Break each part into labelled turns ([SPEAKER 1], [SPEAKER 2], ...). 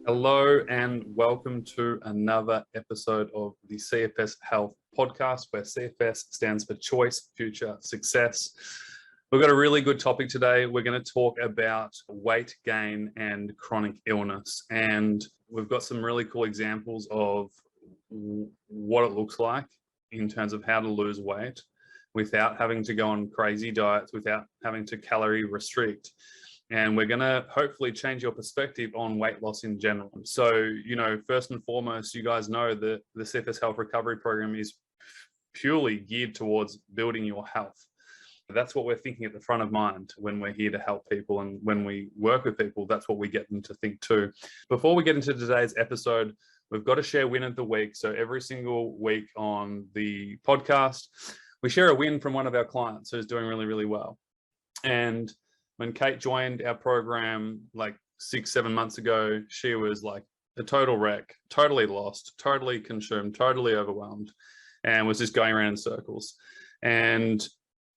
[SPEAKER 1] Hello and welcome to another episode of the CFS Health Podcast, where CFS stands for Choice, Future, Success. We've got a really good topic today. We're going to talk about weight gain and chronic illness. And we've got some really cool examples of what it looks like in terms of how to lose weight without having to go on crazy diets, without having to calorie restrict. And we're going to hopefully change your perspective on weight loss in general. So, first and foremost, you guys know that the CFS Health Recovery Program is purely geared towards building your health. That's what we're thinking at the front of mind when we're here to help people. And when we work with people, that's what we get them to think too. Before we get into today's episode, we've got to share win of the week. So every single week on the podcast, we share a win from one of our clients who's doing really, really well. And when Kate joined our program like 6-7 months ago, she was like a total wreck, totally lost, totally consumed, totally overwhelmed, and was just going around in circles. And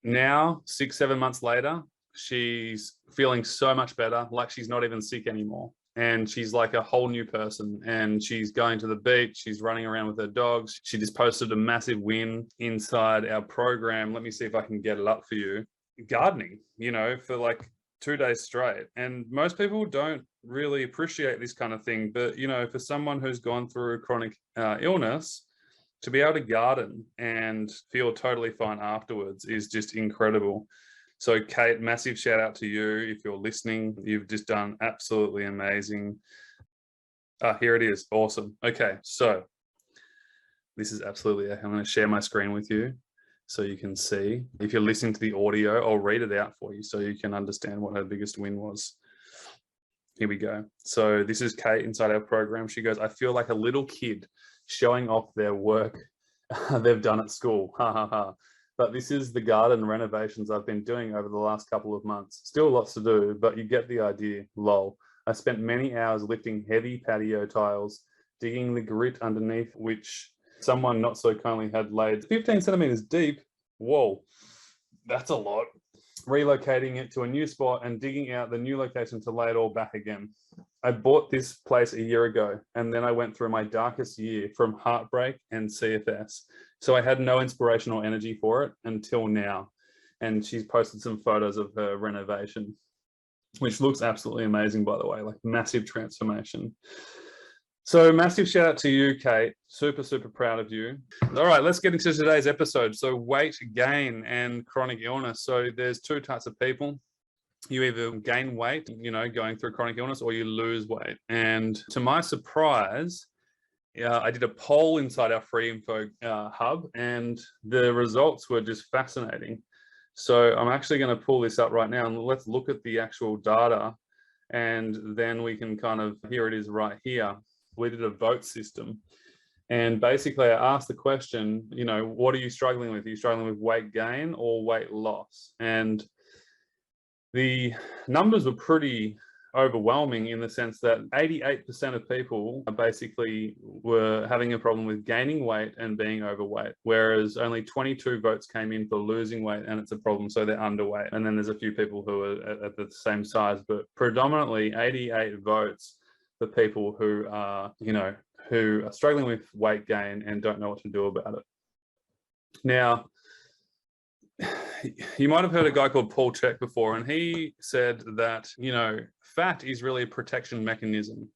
[SPEAKER 1] now, 6-7 months later, she's feeling so much better, like she's not even sick anymore. And she's like a whole new person, and she's going to the beach, she's running around with her dogs. She just posted a massive win inside our program. Let me see if I can get it up for you. Gardening, for like 2 days straight. And most people don't really appreciate this kind of thing, but for someone who's gone through chronic illness, to be able to garden and feel totally fine afterwards is just incredible. So Kate, massive shout out to you. If you're listening, you've just done absolutely amazing. Here it is. Awesome. Okay, so this is absolutely, I'm going to share my screen with you so you can see. If you're listening to the audio, I'll read it out for you so you can understand what her biggest win was. Here we go. So this is Kate inside our program. She goes, I feel like a little kid showing off their work they've done at school. Ha ha ha. But this is the garden renovations I've been doing over the last couple of months. Still lots to do, but you get the idea. Lol. I spent many hours lifting heavy patio tiles, digging the grit underneath which someone not so kindly had laid 15 centimeters deep. Whoa, that's a lot. Relocating it to a new spot and digging out the new location to lay it all back again. I bought this place a year ago, and then I went through my darkest year from heartbreak and CFS. So I had no inspiration or energy for it until now. And she's posted some photos of her renovation, which looks absolutely amazing, by the way, like massive transformation. So massive shout out to you, Kate. Super, super proud of you. All right, let's get into today's episode. So weight gain and chronic illness. So there's two types of people. You either gain weight, going through chronic illness, or you lose weight. And to my surprise, I did a poll inside our Free Info hub, and the results were just fascinating. So I'm actually going to pull this up right now, and let's look at the actual data, and then we can here it is right here. We did a vote system, and basically I asked the question, what are you struggling with? Are you struggling with weight gain or weight loss? And the numbers were pretty overwhelming in the sense that 88% of people basically were having a problem with gaining weight and being overweight, whereas only 22 votes came in for losing weight and it's a problem, so they're underweight. And then there's a few people who are at the same size, but predominantly 88 votes for people who are, who are struggling with weight gain and don't know what to do about it. Now, you might have heard a guy called Paul Chek before, and he said that, fat is really a protection mechanism.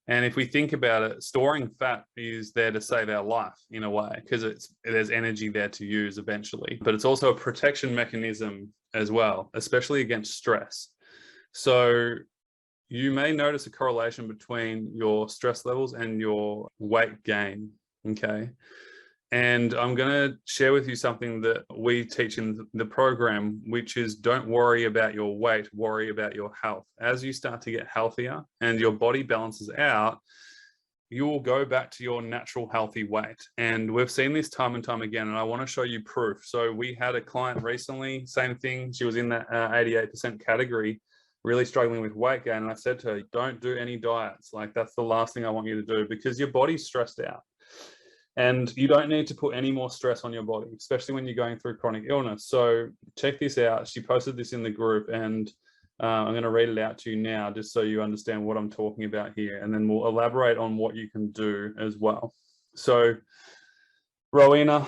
[SPEAKER 1] And if we think about it, storing fat is there to save our life in a way, because there's energy there to use eventually. But it's also a protection mechanism as well, especially against stress. So you may notice a correlation between your stress levels and your weight gain, okay? And I'm going to share with you something that we teach in the program, which is don't worry about your weight, worry about your health. As you start to get healthier and your body balances out, you will go back to your natural healthy weight. And we've seen this time and time again, and I want to show you proof. So we had a client recently, same thing. She was in that 88% category, really struggling with weight gain. And I said to her, don't do any diets. Like, that's the last thing I want you to do, because your body's stressed out. And you don't need to put any more stress on your body, especially when you're going through chronic illness. So check this out. She posted this in the group, and I'm going to read it out to you now, just so you understand what I'm talking about here, and then we'll elaborate on what you can do as well. So, Rowena,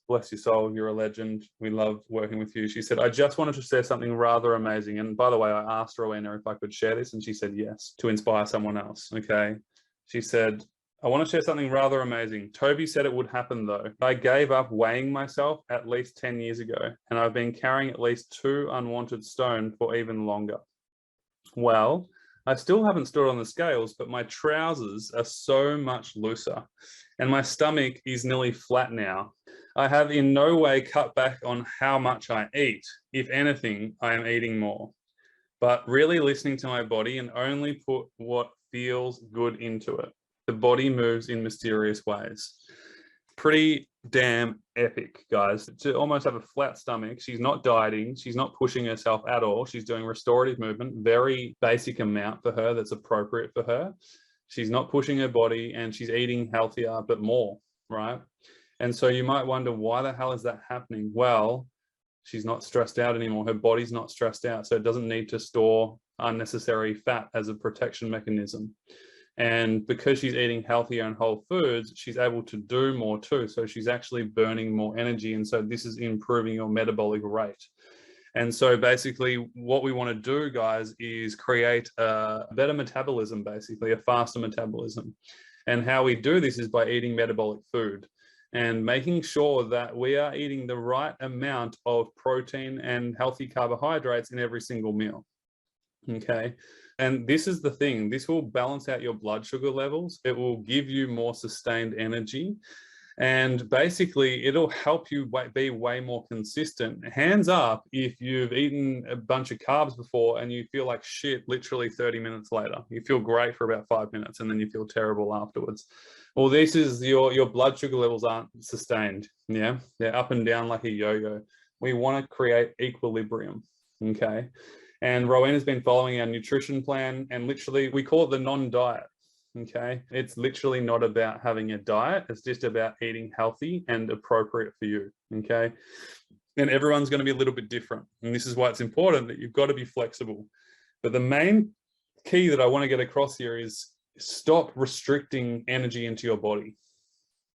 [SPEAKER 1] bless your soul, you're a legend. We love working with you. She said, I just wanted to share something rather amazing. And by the way, I asked Rowena if I could share this, and she said yes, to inspire someone else. Okay. She said, I want to share something rather amazing. Toby said it would happen though. I gave up weighing myself at least 10 years ago, and I've been carrying at least 2 unwanted stone for even longer. Well, I still haven't stood on the scales, but my trousers are so much looser and my stomach is nearly flat now. I have in no way cut back on how much I eat. If anything, I am eating more, but really listening to my body and only put what feels good into it. The body moves in mysterious ways. Pretty damn epic, guys. To almost have a flat stomach. She's not dieting. She's not pushing herself at all. She's doing restorative movement, very basic amount for her that's appropriate for her. She's not pushing her body and she's eating healthier, but more, right? And so you might wonder, why the hell is that happening? Well, she's not stressed out anymore. Her body's not stressed out. So it doesn't need to store unnecessary fat as a protection mechanism. And because she's eating healthier and whole foods, she's able to do more too. So she's actually burning more energy. And so this is improving your metabolic rate. And so basically what we want to do, guys, is create a better metabolism, basically a faster metabolism. And how we do this is by eating metabolic food and making sure that we are eating the right amount of protein and healthy carbohydrates in every single meal. Okay. And this is the thing, this will balance out your blood sugar levels. It will give you more sustained energy. And basically, it'll help you be way more consistent. Hands up if you've eaten a bunch of carbs before and you feel like shit literally 30 minutes later. You feel great for about 5 minutes and then you feel terrible afterwards. Well, this is your blood sugar levels aren't sustained. Yeah, they're up and down like a yo-yo. We want to create equilibrium. Okay. And Rowena's been following our nutrition plan, and literally we call it the non-diet. Okay. It's literally not about having a diet. It's just about eating healthy and appropriate for you. Okay. And everyone's going to be a little bit different. And this is why it's important that you've got to be flexible. But the main key that I want to get across here is stop restricting energy into your body.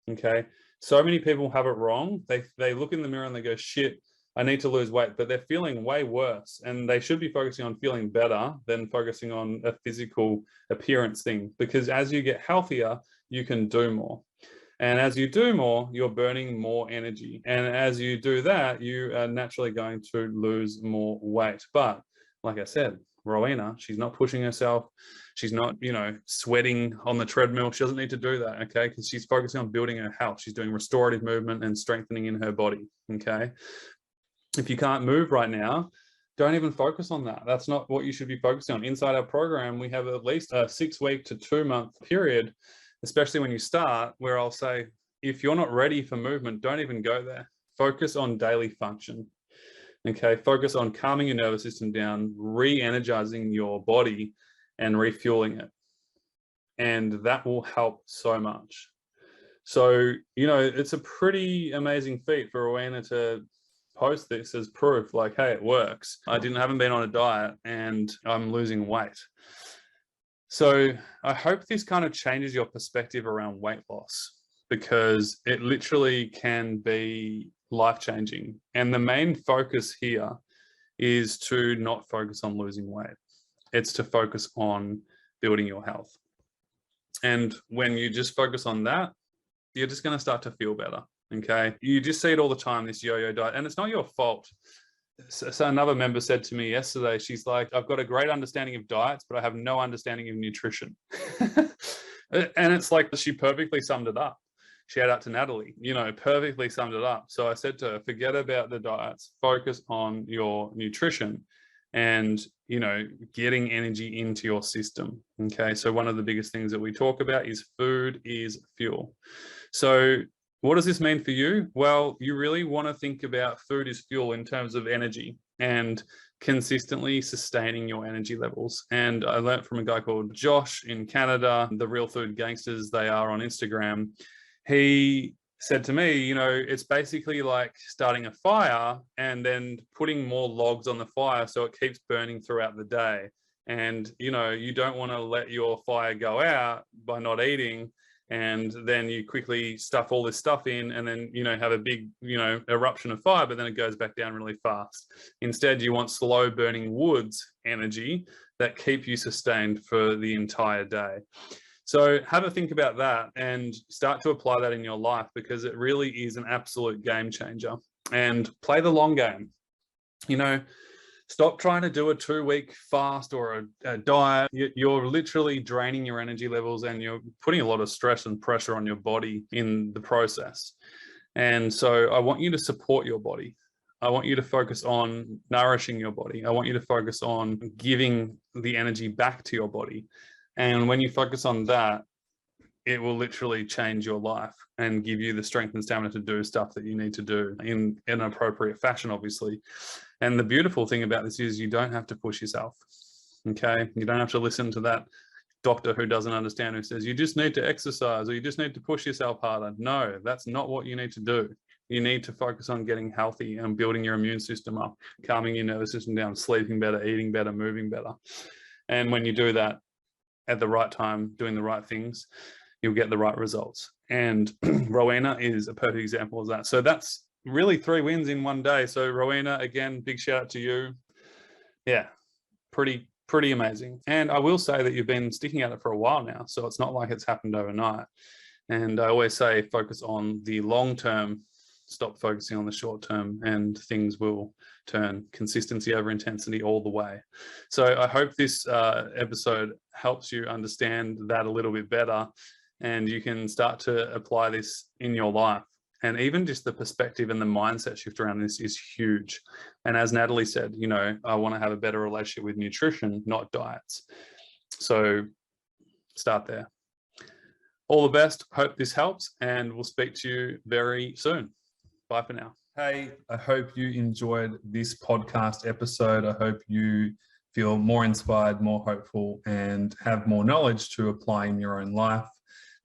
[SPEAKER 1] Okay. So many people have it wrong. They look in the mirror and they go, shit, I need to lose weight, but they're feeling way worse, and they should be focusing on feeling better than focusing on a physical appearance thing, because as you get healthier, you can do more. And as you do more, you're burning more energy. And as you do that, you are naturally going to lose more weight. But like I said, Rowena, she's not pushing herself. She's not, sweating on the treadmill. She doesn't need to do that, okay? Because she's focusing on building her health. She's doing restorative movement and strengthening in her body, okay? If you can't move right now, don't even focus on that. That's not what you should be focusing on. Inside our program, we have at least a 6-week to 2-month period, especially when you start, where I'll say, if you're not ready for movement, don't even go there. Focus on daily function. Okay, focus on calming your nervous system down, re-energizing your body and refueling it. And that will help so much. So, it's a pretty amazing feat for Rowena to post this as proof, like, hey, it works. I haven't been on a diet and I'm losing weight. So I hope this kind of changes your perspective around weight loss, because it literally can be life-changing. And the main focus here is to not focus on losing weight. It's to focus on building your health. And when you just focus on that, you're just going to start to feel better. Okay. You just see it all the time, this yo-yo diet, and it's not your fault. So another member said to me yesterday, she's like, I've got a great understanding of diets, but I have no understanding of nutrition. And it's like, she perfectly summed it up. Shout out to Natalie, perfectly summed it up. So I said to her, forget about the diets, focus on your nutrition and, getting energy into your system. Okay. So one of the biggest things that we talk about is food is fuel. So what does this mean for you? Well, you really want to think about food as fuel in terms of energy and consistently sustaining your energy levels. And I learned from a guy called Josh in Canada, the Real Food Gangsters, they are on Instagram. He said to me, it's basically like starting a fire and then putting more logs on the fire so it keeps burning throughout the day. And, you don't want to let your fire go out by not eating. And then you quickly stuff all this stuff in and then, have a big, eruption of fire, but then it goes back down really fast. Instead, you want slow burning woods energy that keep you sustained for the entire day. So have a think about that and start to apply that in your life, because it really is an absolute game changer. And play the long game. Stop trying to do a 2-week fast or a diet. You're literally draining your energy levels and you're putting a lot of stress and pressure on your body in the process. And so I want you to support your body. I want you to focus on nourishing your body. I want you to focus on giving the energy back to your body. And when you focus on that, it will literally change your life and give you the strength and stamina to do stuff that you need to do in an appropriate fashion, obviously. And the beautiful thing about this is you don't have to push yourself, okay? You don't have to listen to that doctor who doesn't understand, who says, you just need to exercise or you just need to push yourself harder. No, that's not what you need to do. You need to focus on getting healthy and building your immune system up, calming your nervous system down, sleeping better, eating better, moving better. And when you do that at the right time, doing the right things, you'll get the right results. And Rowena is a perfect example of that. So that's really 3 wins in one day. So Rowena, again, big shout out to you. Yeah, pretty amazing. And I will say that you've been sticking at it for a while now. So it's not like it's happened overnight. And I always say, focus on the long term, stop focusing on the short term, and things will turn. Consistency over intensity all the way. So I hope this episode helps you understand that a little bit better, and you can start to apply this in your life. And even just the perspective and the mindset shift around this is huge. And as Natalie said, I want to have a better relationship with nutrition, not diets. So start there. All the best. Hope this helps, and we'll speak to you very soon. Bye for now. Hey, I hope you enjoyed this podcast episode. I hope you feel more inspired, more hopeful, and have more knowledge to apply in your own life.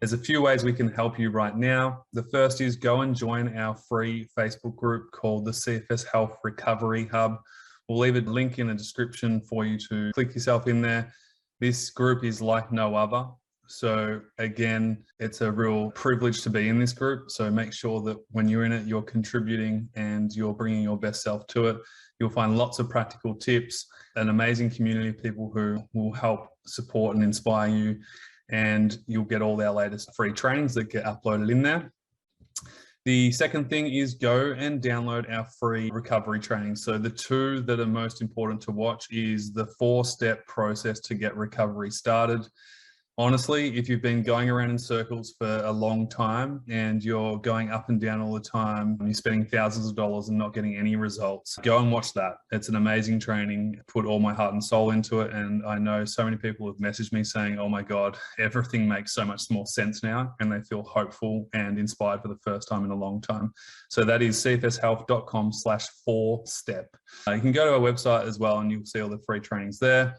[SPEAKER 1] There's a few ways we can help you right now. The first is go and join our free Facebook group called the CFS Health Recovery Hub. We'll leave a link in the description for you to click yourself in there. This group is like no other. So again, it's a real privilege to be in this group. So make sure that when you're in it, you're contributing and you're bringing your best self to it. You'll find lots of practical tips, an amazing community of people who will help support and inspire you. And you'll get all our latest free trainings that get uploaded in there. The second thing is go and download our free recovery training. So the 2 that are most important to watch is the 4-step process to get recovery started. Honestly, if you've been going around in circles for a long time and you're going up and down all the time, and you're spending thousands of dollars and not getting any results, go and watch that. It's an amazing training. Put all my heart and soul into it. And I know so many people have messaged me saying, oh my God, everything makes so much more sense now. And they feel hopeful and inspired for the first time in a long time. So that is cfshealth.com/4step. You can go to our website as well and you'll see all the free trainings there.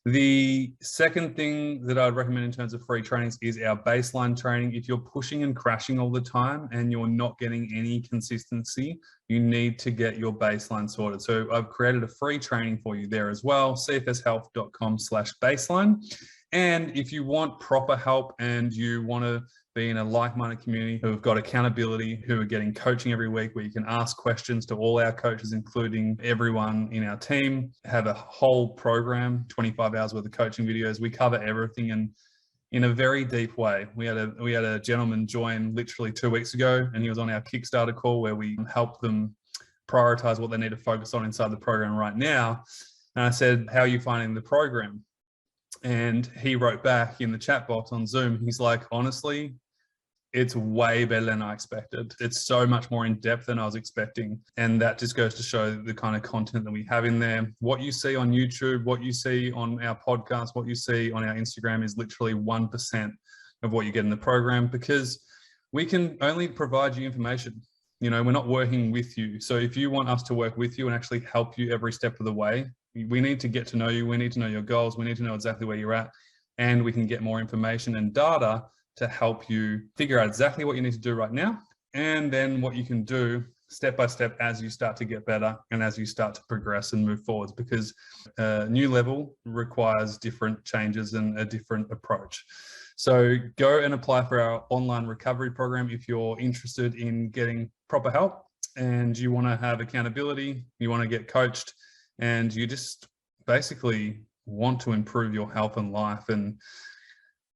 [SPEAKER 1] The second thing that I'd recommend in terms of free trainings is our baseline training. If you're pushing and crashing all the time and you're not getting any consistency, you need to get your baseline sorted. So I've created a free training for you there as well, cfshealth.com/baseline. And if you want proper help and you want to be in a like-minded community who have got accountability, who are getting coaching every week where you can ask questions to all our coaches, including everyone in our team, have a whole program, 25 hours worth of coaching videos. We cover everything and in a very deep way. We had a gentleman join literally 2 weeks ago, and he was on our Kickstarter call where we helped them prioritize what they need to focus on inside the program right now. And I said, how are you finding the program? And he wrote back in the chat box on Zoom, he's like, honestly, it's way better than I expected. It's so much more in depth than I was expecting. And that just goes to show the kind of content that we have in there. What you see on YouTube, what you see on our podcast, what you see on our Instagram is literally 1% of what you get in the program, because we can only provide you information. We're not working with you. So if you want us to work with you and actually help you every step of the way, we need to get to know you. We need to know your goals. We need to know exactly where you're at, and we can get more information and data to help you figure out exactly what you need to do right now and then what you can do step by step as you start to get better and as you start to progress and move forwards, because a new level requires different changes and a different approach. So go and apply for our online recovery program if you're interested in getting proper help and you want to have accountability, you want to get coached, and you just basically want to improve your health and life and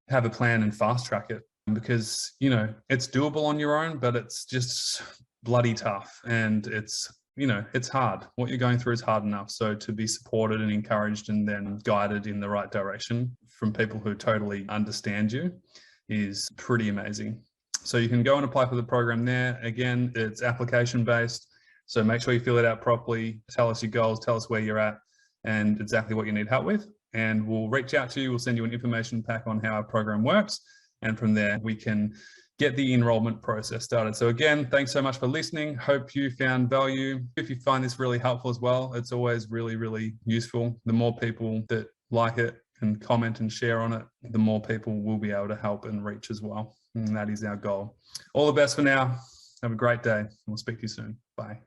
[SPEAKER 1] have a plan and fast track it, because, you know, it's doable on your own, but it's just bloody tough, and it's, you know, it's hard. What you're going through is hard enough. So to be supported and encouraged and then guided in the right direction from people who totally understand you is pretty amazing. So you can go and apply for the program there. Again, it's application based. So make sure you fill it out properly. Tell us your goals, tell us where you're at and exactly what you need help with. And we'll reach out to you. We'll send you an information pack on how our program works. And from there, we can get the enrollment process started. So again, thanks so much for listening. Hope you found value. If you find this really helpful as well, it's always really, really useful. The more people that like it and comment and share on it, the more people will be able to help and reach as well. And that is our goal. All the best for now. Have a great day. We'll speak to you soon. Bye.